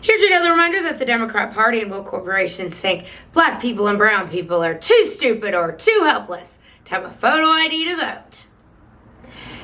Here's another reminder that the Democrat Party and woke corporations think black people and brown people are too stupid or too helpless to have a photo ID to vote.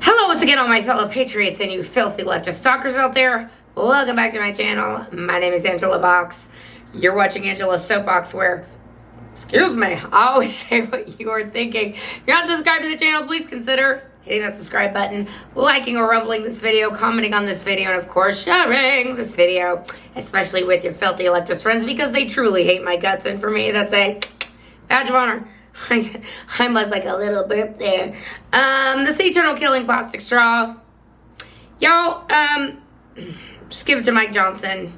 Hello once again, all my fellow patriots and you filthy leftist stalkers out there. Welcome back to my channel. My name is Angela Box. You're watching Angela's Soapbox, where, excuse me, I always say what you are thinking. If you're not subscribed to the channel, please consider hitting that subscribe button, liking or rumbling this video, commenting on this video, and of course sharing this video, especially with your filthy leftist friends, because they truly hate my guts, and for me that's a badge of honor. I must like a little burp there. The sea turtle killing plastic straw. Y'all, just give it to Mike Johnson.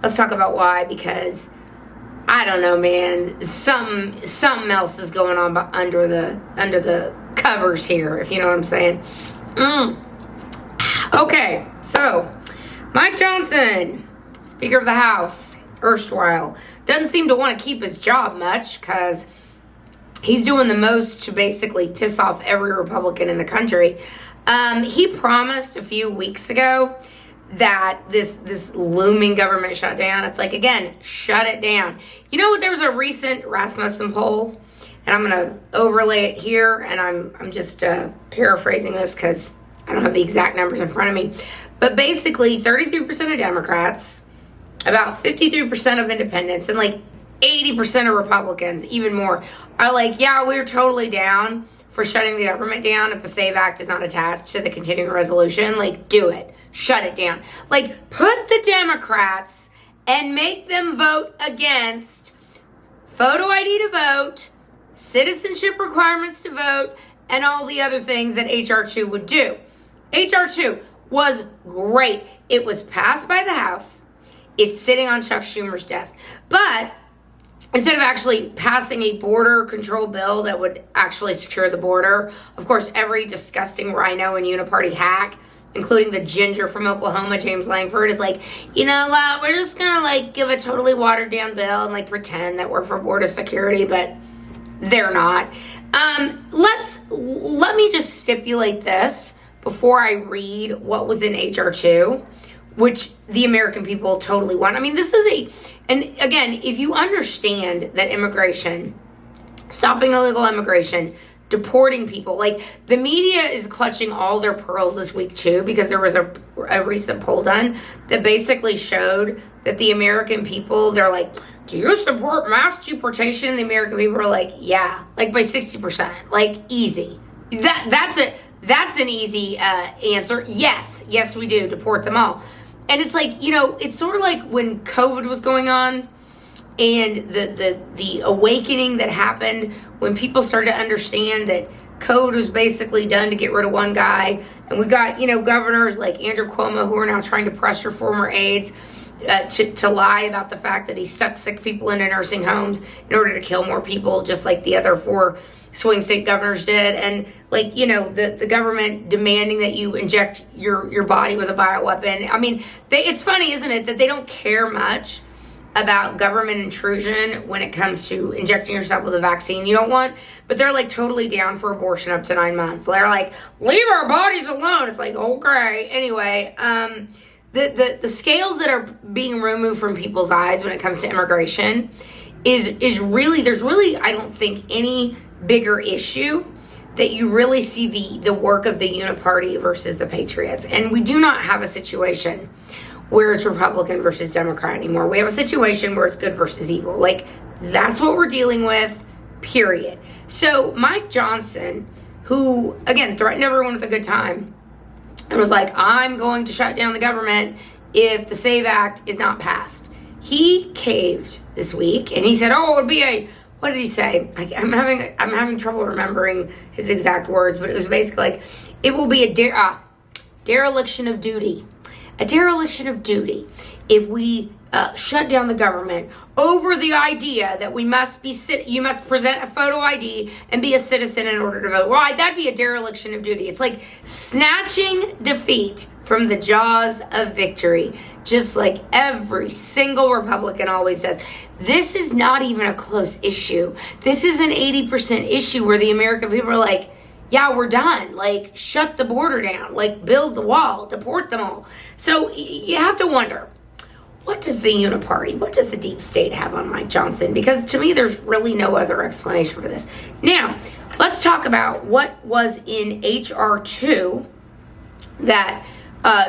Let's talk about why, because I don't know, man. Something else is going on under the covers here, if you know what I'm saying. Okay, so Mike Johnson, Speaker of the House, erstwhile, doesn't seem to want to keep his job much because he's doing the most to basically piss off every Republican in the country. He promised a few weeks ago that this looming government shutdown, it's like, again, shut it down. You know what? There was a recent Rasmussen poll, and I'm going to overlay it here, and I'm just paraphrasing this because I don't have the exact numbers in front of me. But basically, 33% of Democrats, about 53% of independents, and like 80% of Republicans, even more, are like, yeah, we're totally down for shutting the government down if the SAVE Act is not attached to the continuing resolution. Like, do it. Shut it down. Like, put the Democrats and make them vote against photo ID to vote, citizenship requirements to vote, and all the other things that H.R. 2 would do. H.R. 2 was great. It was passed by the House. It's sitting on Chuck Schumer's desk. But instead of actually passing a border control bill that would actually secure the border, of course, every disgusting rhino and Uniparty hack, including the ginger from Oklahoma, James Langford, is like, you know what, we're just gonna like give a totally watered down bill and like pretend that we're for border security, but they're not. Let me just stipulate this before I read what was in H.R. 2, which the American people totally want. I mean, this is and again, if you understand that immigration, stopping illegal immigration, deporting people, like, the media is clutching all their pearls this week too, because there was a recent poll done that basically showed that the American people, they're like, do you support mass deportation? And the American people are like, yeah, like by 60%, like easy. That's an easy answer. Yes, we do deport them all. And it's like, you know, it's sort of like when COVID was going on and the awakening that happened when people started to understand that COVID was basically done to get rid of one guy. And we got, you know, governors like Andrew Cuomo who are now trying to pressure former aides to lie about the fact that he stuck sick people into nursing homes in order to kill more people, just like the other 4 swing state governors did. And like, you know, the government demanding that you inject your body with a bioweapon. I mean, it's funny, isn't it, that they don't care much about government intrusion when it comes to injecting yourself with a vaccine you don't want, but they're like totally down for abortion up to 9 months. They're like, leave our bodies alone. It's like, okay. Anyway, the scales that are being removed from people's eyes when it comes to immigration is really, there's really, I don't think, any bigger issue that you really see the work of the Uniparty versus the Patriots. And we do not have a situation where it's Republican versus Democrat anymore. We have a situation where it's good versus evil. Like, that's what we're dealing with, period. So Mike Johnson, who, again, threatened everyone with a good time and was like, I'm going to shut down the government if the SAVE Act is not passed. He caved this week and he said, oh, it would be what did he say? I'm having trouble remembering his exact words, but it was basically like, it will be a dereliction of duty. A dereliction of duty if we shut down the government over the idea that you must present a photo ID and be a citizen in order to vote. Why? That'd be a dereliction of duty. It's like snatching defeat from the jaws of victory, just like every single Republican always does. This is not even a close issue. This is an 80% issue where the American people are like, yeah, we're done. Like, shut the border down. Like, build the wall. Deport them all. So you have to wonder, what does the Uniparty, what does the deep state have on Mike Johnson? Because to me, there's really no other explanation for this. Now, let's talk about what was in H.R. 2 that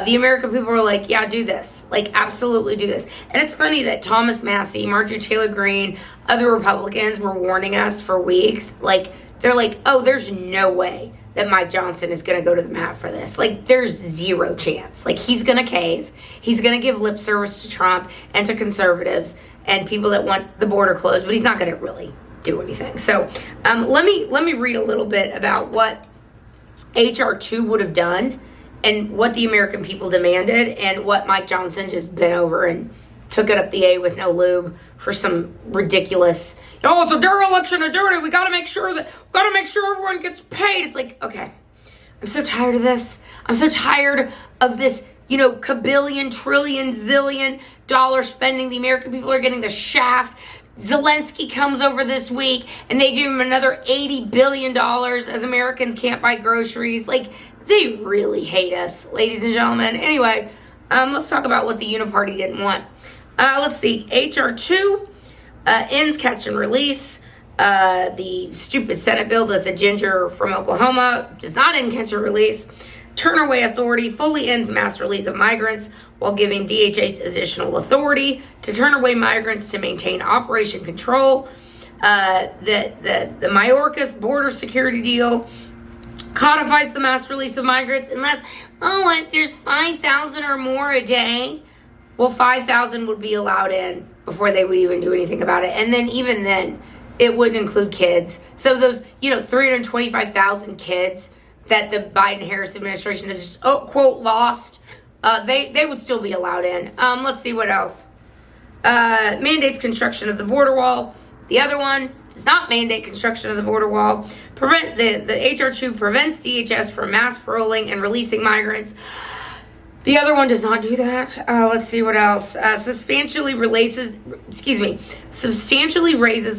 the American people were like, yeah, do this. Like, absolutely do this. And it's funny that Thomas Massie, Marjorie Taylor Greene, other Republicans were warning us for weeks. Like, they're like, oh, there's no way that Mike Johnson is going to go to the mat for this. Like, there's zero chance. Like, he's going to cave. He's going to give lip service to Trump and to conservatives and people that want the border closed, but he's not going to really do anything. So let me read a little bit about what H.R. 2 would have done and what the American people demanded and what Mike Johnson just bent over and took it up the A with no lube for some ridiculous, it's a dereliction of duty. We got to make sure everyone gets paid. It's like, okay, I'm so tired of this. I'm so tired of this, kabillion, trillion, zillion dollar spending. The American people are getting the shaft. Zelensky comes over this week and they give him another $80 billion as Americans can't buy groceries. Like, they really hate us, ladies and gentlemen. Anyway, let's talk about what the Uniparty didn't want. Let's see. H.R. 2 ends catch and release. The stupid Senate bill that the ginger from Oklahoma does not end catch and release. Turn-away authority fully ends mass release of migrants while giving DHS additional authority to turn away migrants to maintain operation control. The Mayorkas border security deal codifies the mass release of migrants unless, if there's 5,000 or more a day. Well, 5,000 would be allowed in before they would even do anything about it. And then even then, it wouldn't include kids. So those, 325,000 kids that the Biden-Harris administration has just, quote, lost, they would still be allowed in. Let's see what else. Mandates construction of the border wall. The other one does not mandate construction of the border wall. The H.R. 2 prevents DHS from mass paroling and releasing migrants. The other one does not do that. Let's see what else. Substantially raises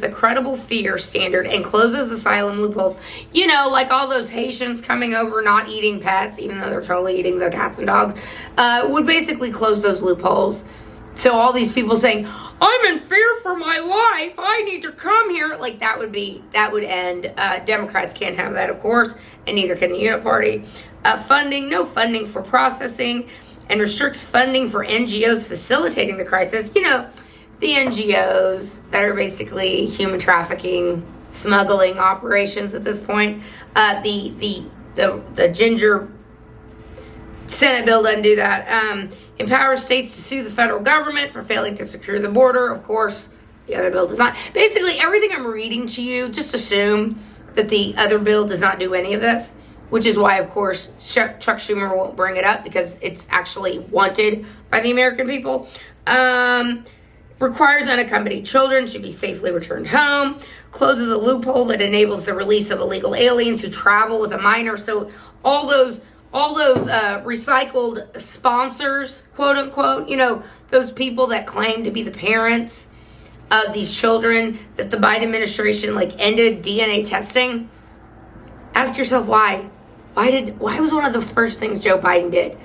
the credible fear standard and closes asylum loopholes. Like all those Haitians coming over not eating pets, even though they're totally eating the cats and dogs, would basically close those loopholes. So all these people saying, I'm in fear for my life, I need to come here, like that would end. Democrats can't have that, of course, and neither can the Uniparty. No funding for processing, and restricts funding for NGOs facilitating the crisis. The NGOs that are basically human trafficking, smuggling operations at this point. The ginger Senate bill doesn't do that. Empowers states to sue the federal government for failing to secure the border. Of course, the other bill does not. Basically, everything I'm reading to you, just assume that the other bill does not do any of this. Which is why, of course, Chuck Schumer won't bring it up because it's actually wanted by the American people. Requires unaccompanied children to be safely returned home. Closes a loophole that enables the release of illegal aliens who travel with a minor. So all those recycled sponsors, quote unquote, those people that claim to be the parents of these children that the Biden administration ended DNA testing. Ask yourself why. Why was one of the first things Joe Biden did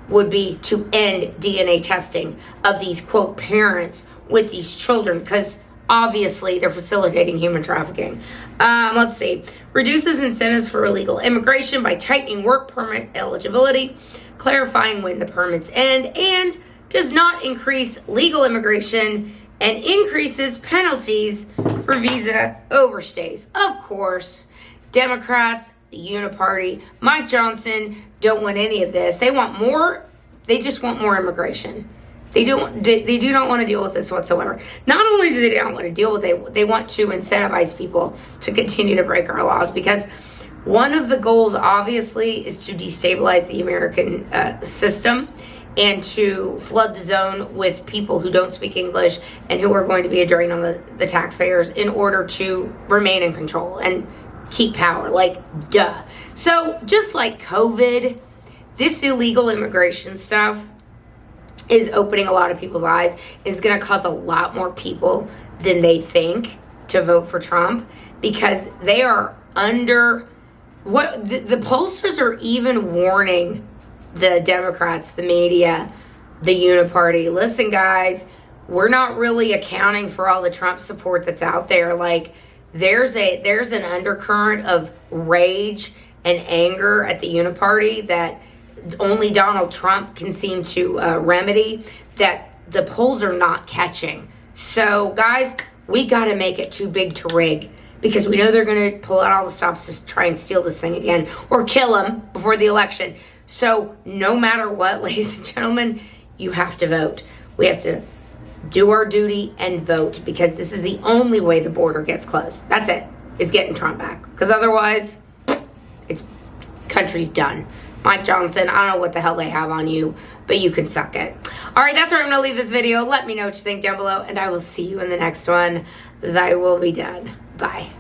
would be to end DNA testing of these, quote, parents with these children? Because obviously they're facilitating human trafficking. Let's see. Reduces incentives for illegal immigration by tightening work permit eligibility, clarifying when the permits end, and does not increase legal immigration and increases penalties for visa overstays. Of course, Democrats, the Uniparty, Mike Johnson don't want any of this. They want more. They just want more immigration. They do not want to deal with this whatsoever. Not only do they not want to deal with it, they want to incentivize people to continue to break our laws, because one of the goals, obviously, is to destabilize the American system and to flood the zone with people who don't speak English and who are going to be a drain on the taxpayers in order to remain in control and keep power. Duh. So just like COVID, this illegal immigration stuff is opening a lot of people's eyes. It's going to cause a lot more people than they think to vote for Trump, because they are under the pollsters are even warning the Democrats, the media, the Uniparty. Listen, guys, we're not really accounting for all the Trump support that's out there. Like, there's an undercurrent of rage and anger at the Uniparty that only Donald Trump can seem to remedy, that the polls are not catching. So, guys, we got to make it too big to rig, because we know they're going to pull out all the stops to try and steal this thing again or kill him before the election. So no matter what, ladies and gentlemen, you have to vote. We have to do our duty and vote, because this is the only way the border gets closed. That's it, is getting Trump back. Because otherwise, it's country's done. Mike Johnson, I don't know what the hell they have on you, but you can suck it. All right, that's where I'm going to leave this video. Let me know what you think down below, and I will see you in the next one. Thy will be done. Bye.